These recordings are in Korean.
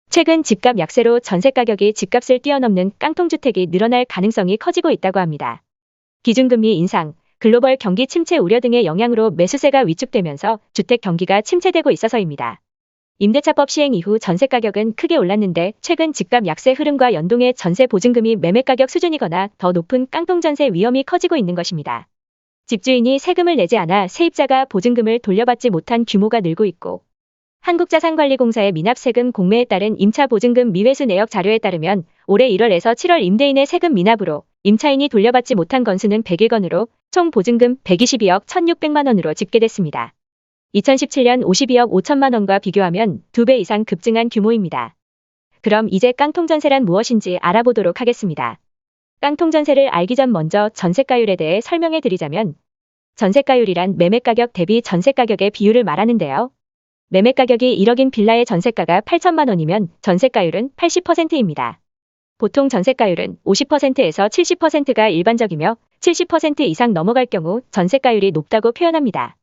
최근 집값 약세로 전세 가격이 집값을 뛰어넘는 깡통주택이 늘어날 가능성이 커지고 있다고 합니다. 기준금리 인상, 글로벌 경기 침체 우려 등의 영향으로 매수세가 위축되면서 주택 경기가 침체되고 있어서입니다. 임대차법 시행 이후 전세 가격은 크게 올랐는데 최근 집값 약세 흐름과 연동해 전세 보증금이 매매 가격 수준이거나 더 높은 깡통전세 위험이 커지고 있는 것입니다. 집주인이 세금을 내지 않아 세입자가 보증금을 돌려받지 못한 규모가 늘고 있고, 한국자산관리공사의 미납세금 공매에 따른 임차 보증금 미회수 내역 자료에 따르면 올해 1월에서 7월 임대인의 세금 미납으로 임차인이 돌려받지 못한 건수는 101건으로 총 보증금 122억 1,600만 원으로 집계됐습니다. 2017년 52억 5천만 원과 비교하면 2배 이상 급증한 규모입니다. 그럼 이제 깡통전세란 무엇인지 알아보도록 하겠습니다. 깡통전세를 알기 전 먼저 전세가율에 대해 설명해 드리자면, 전세가율이란 매매가격 대비 전세가격의 비율을 말하는데요. 매매가격이 1억인 빌라의 전세가가 8천만 원이면 전세가율은 80%입니다. 보통 전세가율은 50%에서 70%가 일반적이며 70% 이상 넘어갈 경우 전세가율이 높다고 표현합니다.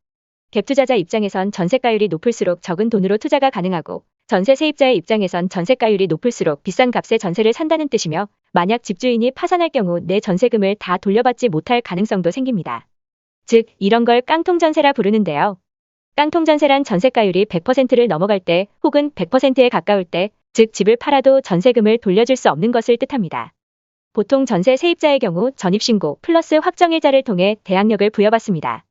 갭투자자 입장에선 전세가율이 높을수록 적은 돈으로 투자가 가능하고, 전세 세입자의 입장에선 전세가율이 높을수록 비싼 값에 전세를 산다는 뜻이며, 만약 집주인이 파산할 경우 내 전세금을 다 돌려받지 못할 가능성도 생깁니다. 즉, 이런 걸 깡통전세라 부르는데요. 깡통전세란 전세가율이 100%를 넘어갈 때 혹은 100%에 가까울 때, 즉 집을 팔아도 전세금을 돌려줄 수 없는 것을 뜻합니다. 보통 전세 세입자의 경우 전입신고 플러스 확정일자를 통해 대항력을 부여받습니다.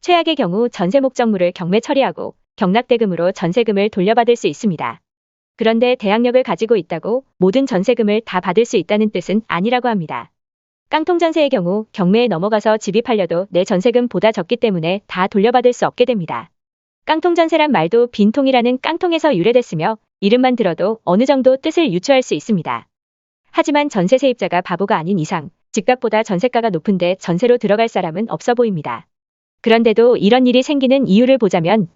최악의 경우 전세 목적물을 경매 처리하고 경락대금으로 전세금을 돌려받을 수 있습니다. 그런데 대항력을 가지고 있다고 모든 전세금을 다 받을 수 있다는 뜻은 아니라고 합니다. 깡통전세의 경우 경매에 넘어가서 집이 팔려도 내 전세금보다 적기 때문에 다 돌려받을 수 없게 됩니다. 깡통전세란 말도 빈통이라는 깡통에서 유래됐으며 이름만 들어도 어느 정도 뜻을 유추할 수 있습니다. 하지만 전세 세입자가 바보가 아닌 이상 집값보다 전세가가 높은데 전세로 들어갈 사람은 없어 보입니다. 그런데도 이런 일이 생기는 이유를 보자면,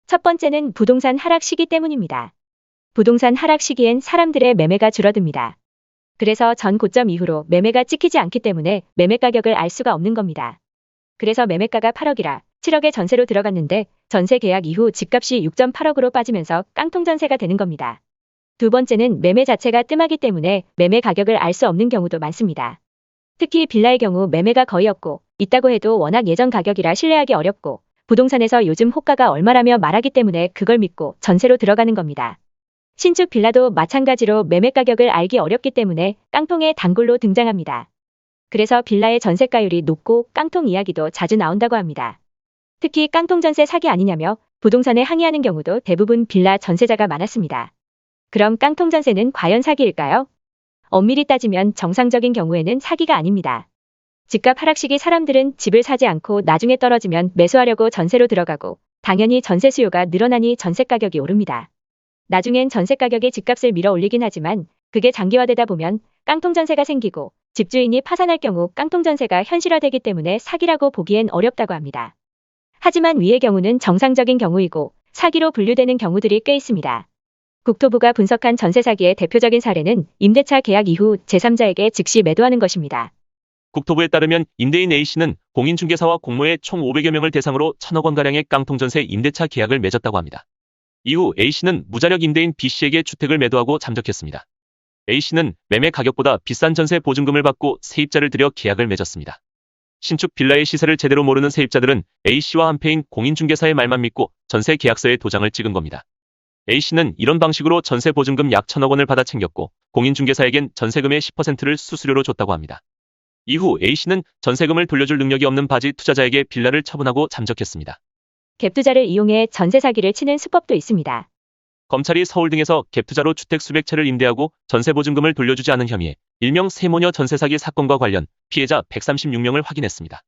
첫 번째는 부동산 하락 시기 때문입니다. 부동산 하락 시기엔 사람들의 매매가 줄어듭니다. 그래서 전 고점 이후로 매매가 찍히지 않기 때문에 매매 가격을 알 수가 없는 겁니다. 그래서 매매가가 8억이라 7억에 전세로 들어갔는데 전세 계약 이후 집값이 6.8억으로 빠지면서 깡통전세가 되는 겁니다. 두 번째는 매매 자체가 뜸하기 때문에 매매 가격을 알 수 없는 경우도 많습니다. 특히 빌라의 경우 매매가 거의 없고, 있다고 해도 워낙 예전 가격이라 신뢰하기 어렵고, 부동산에서 요즘 호가가 얼마라며 말하기 때문에 그걸 믿고 전세로 들어가는 겁니다. 신축 빌라도 마찬가지로 매매 가격을 알기 어렵기 때문에 깡통의 단골로 등장합니다. 그래서 빌라의 전세가율이 높고 깡통 이야기도 자주 나온다고 합니다. 특히 깡통전세 사기 아니냐며 부동산에 항의하는 경우도 대부분 빌라 전세자가 많았습니다. 그럼 깡통전세는 과연 사기일까요? 엄밀히 따지면 정상적인 경우에는 사기가 아닙니다. 집값 하락 시기 사람들은 집을 사지 않고 나중에 떨어지면 매수하려고 전세로 들어가고, 당연히 전세 수요가 늘어나니 전세 가격이 오릅니다. 나중엔 전세 가격이 집값을 밀어 올리긴 하지만 그게 장기화되다 보면 깡통전세가 생기고 집주인이 파산할 경우 깡통전세가 현실화되기 때문에 사기라고 보기엔 어렵다고 합니다. 하지만 위의 경우는 정상적인 경우이고 사기로 분류되는 경우들이 꽤 있습니다. 국토부가 분석한 전세 사기의 대표적인 사례는 임대차 계약 이후 제3자에게 즉시 매도하는 것입니다. 국토부에 따르면 임대인 A씨는 공인중개사와 공모에 총 500여 명을 대상으로 1,000억 원가량의 깡통전세 임대차 계약을 맺었다고 합니다. 이후 A씨는 무자력 임대인 B씨에게 주택을 매도하고 잠적했습니다. A씨는 매매 가격보다 비싼 전세 보증금을 받고 세입자를 들여 계약을 맺었습니다. 신축 빌라의 시세를 제대로 모르는 세입자들은 A씨와 한패인 공인중개사의 말만 믿고 전세 계약서에 도장을 찍은 겁니다. A씨는 이런 방식으로 전세 보증금 약 1,000억 원을 받아 챙겼고 공인중개사에겐 전세금의 10%를 수수료로 줬다고 합니다. 이후 A씨는 전세금을 돌려줄 능력이 없는 바지 투자자에게 빌라를 처분하고 잠적했습니다. 갭투자를 이용해 전세 사기를 치는 수법도 있습니다. 검찰이 서울 등에서 갭투자로 주택 수백 채를 임대하고 전세 보증금을 돌려주지 않은 혐의에 일명 세모녀 전세 사기 사건과 관련 피해자 136명을 확인했습니다.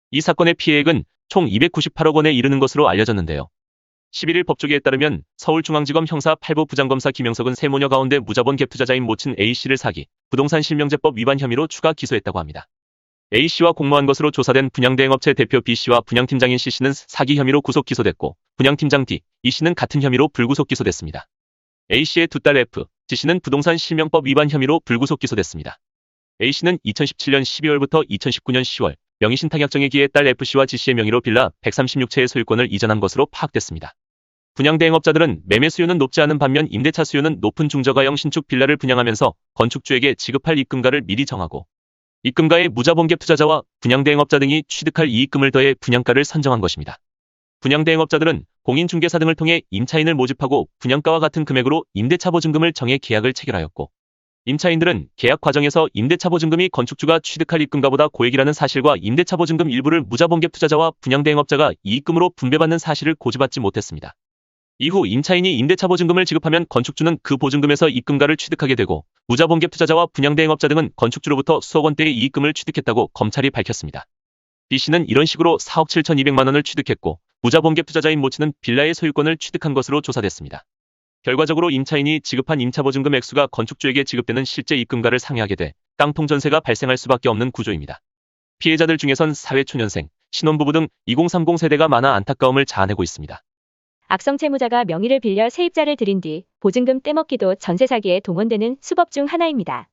이 사건의 피해액은 총 298억 원에 이르는 것으로 알려졌는데요. 11일 법조계에 따르면 서울중앙지검 형사 8부 부장검사 김영석은 세모녀 가운데 무자본 갭투자자인 모친 A씨를 사기, 부동산 실명제법 위반 혐의로 추가 기소했다고 합니다. A씨와 공모한 것으로 조사된 분양대행업체 대표 B씨와 분양팀장인 C씨는 사기 혐의로 구속 기소됐고, 분양팀장 D, E씨는 같은 혐의로 불구속 기소됐습니다. A씨의 두 딸 F, G씨는 부동산 실명법 위반 혐의로 불구속 기소됐습니다. A씨는 2017년 12월부터 2019년 10월 명의신탁약정의 딸 F씨와 G씨의 명의로 빌라 136채의 소유권을 이전한 것으로 파악됐습니다. 분양대행업자들은 매매 수요는 높지 않은 반면 임대차 수요는 높은 중저가형 신축 빌라를 분양하면서 건축주에게 지급할 입금가를 미리 정하고 입금가에 무자본갭 투자자와 분양대행업자 등이 취득할 이익금을 더해 분양가를 선정한 것입니다. 분양대행업자들은 공인중개사 등을 통해 임차인을 모집하고 분양가와 같은 금액으로 임대차 보증금을 정해 계약을 체결하였고 임차인들은 계약 과정에서 임대차 보증금이 건축주가 취득할 입금가보다 고액이라는 사실과 임대차 보증금 일부를 무자본갭 투자자와 분양대행업자가 이익금으로 분배받는 사실을 고지받지 못했습니다. 이후 임차인이 임대차 보증금을 지급하면 건축주는 그 보증금에서 입금가를 취득하게 되고 무자본갭 투자자와 분양대행업자 등은 건축주로부터 수억 원대의 이익금을 취득했다고 검찰이 밝혔습니다. B씨는 이런 식으로 4억 7,200만 원을 취득했고 무자본갭 투자자인 모씨는 빌라의 소유권을 취득한 것으로 조사됐습니다. 결과적으로 임차인이 지급한 임차보증금 액수가 건축주에게 지급되는 실제 입금가를 상회하게 돼 깡통 전세가 발생할 수밖에 없는 구조입니다. 피해자들 중에선 사회초년생, 신혼부부 등 2030 세대가 많아 안타까움을 자아내고 있습니다. 악성 채무자가 명의를 빌려 세입자를 들인 뒤 보증금 떼먹기도 전세 사기에 동원되는 수법 중 하나입니다.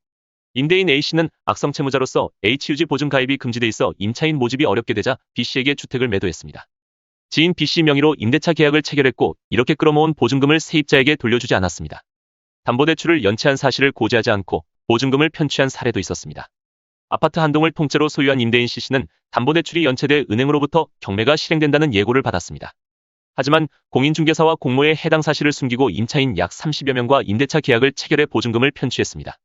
임대인 A씨는 악성 채무자로서 HUG 보증 가입이 금지돼 있어 임차인 모집이 어렵게 되자 B씨에게 주택을 매도했습니다. 지인 B씨 명의로 임대차 계약을 체결했고 이렇게 끌어모은 보증금을 세입자에게 돌려주지 않았습니다. 담보대출을 연체한 사실을 고지하지 않고 보증금을 편취한 사례도 있었습니다. 아파트 한 동을 통째로 소유한 임대인 C씨는 담보대출이 연체돼 은행으로부터 경매가 실행된다는 예고를 받았습니다. 하지만 공인중개사와 공모의 해당 사실을 숨기고 임차인 약 30여 명과 임대차 계약을 체결해 보증금을 편취했습니다.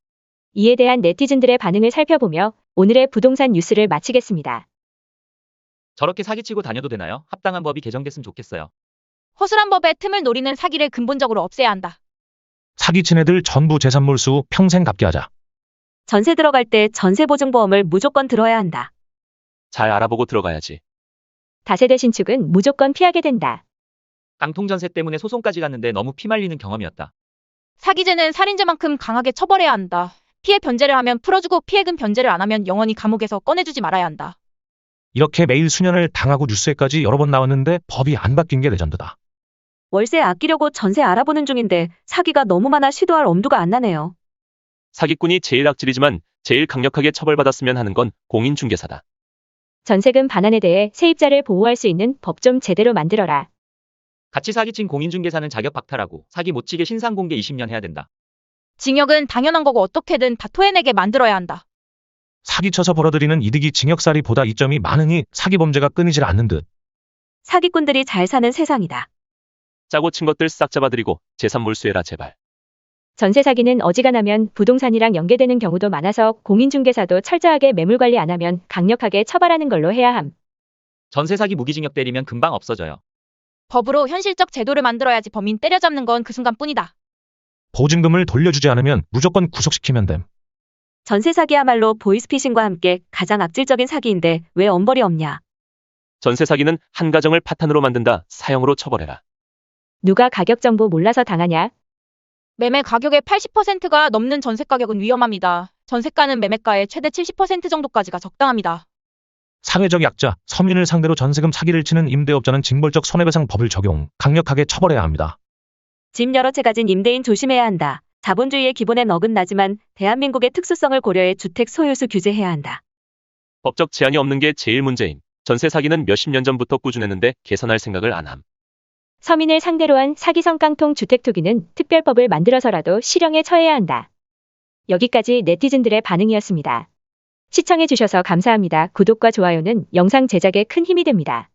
이에 대한 네티즌들의 반응을 살펴보며 오늘의 부동산 뉴스를 마치겠습니다. 저렇게 사기치고 다녀도 되나요? 합당한 법이 개정됐으면 좋겠어요. 허술한 법의 틈을 노리는 사기를 근본적으로 없애야 한다. 사기친 애들 전부 재산 몰수 평생 갚게 하자. 전세 들어갈 때 전세보증보험을 무조건 들어야 한다. 잘 알아보고 들어가야지. 다세대 신축은 무조건 피하게 된다. 깡통 전세 때문에 소송까지 갔는데 너무 피말리는 경험이었다. 사기죄는 살인죄만큼 강하게 처벌해야 한다. 피해 변제를 하면 풀어주고 피해금 변제를 안 하면 영원히 감옥에서 꺼내주지 말아야 한다. 이렇게 매일 수년을 당하고 뉴스에까지 여러 번 나왔는데 법이 안 바뀐 게 레전드다. 월세 아끼려고 전세 알아보는 중인데 사기가 너무 많아 시도할 엄두가 안 나네요. 사기꾼이 제일 악질이지만 제일 강력하게 처벌받았으면 하는 건 공인중개사다. 전세금 반환에 대해 세입자를 보호할 수 있는 법 좀 제대로 만들어라. 같이 사기친 공인중개사는 자격 박탈하고 사기 못 치게 신상공개 20년 해야 된다. 징역은 당연한 거고 어떻게든 다 토해내게 만들어야 한다. 사기쳐서 벌어들이는 이득이 징역살이보다 이점이 많으니 사기 범죄가 끊이질 않는 듯. 사기꾼들이 잘 사는 세상이다. 짜고 친 것들 싹 잡아들이고 재산 몰수해라 제발. 전세 사기는 어지간하면 부동산이랑 연계되는 경우도 많아서 공인중개사도 철저하게 매물 관리 안 하면 강력하게 처벌하는 걸로 해야 함. 전세 사기 무기징역 때리면 금방 없어져요. 법으로 현실적 제도를 만들어야지 범인 때려잡는 건 그 순간뿐이다. 보증금을 돌려주지 않으면 무조건 구속시키면 됨. 전세 사기야말로 보이스피싱과 함께 가장 악질적인 사기인데 왜 엄벌이 없냐. 전세 사기는 한 가정을 파탄으로 만든다. 사형으로 처벌해라. 누가 가격 정보 몰라서 당하냐? 매매 가격의 80%가 넘는 전세 가격은 위험합니다. 전세가는 매매가의 최대 70% 정도까지가 적당합니다. 사회적 약자, 서민을 상대로 전세금 사기를 치는 임대업자는 징벌적 손해배상 법을 적용, 강력하게 처벌해야 합니다. 집 여러 채 가진 임대인 조심해야 한다. 자본주의의 기본엔 어긋나지만 대한민국의 특수성을 고려해 주택 소유수 규제해야 한다. 법적 제한이 없는 게 제일 문제임. 전세 사기는 몇십 년 전부터 꾸준했는데 개선할 생각을 안 함. 서민을 상대로 한 사기성 깡통 주택 투기는 특별법을 만들어서라도 실형에 처해야 한다. 여기까지 네티즌들의 반응이었습니다. 시청해주셔서 감사합니다. 구독과 좋아요는 영상 제작에 큰 힘이 됩니다.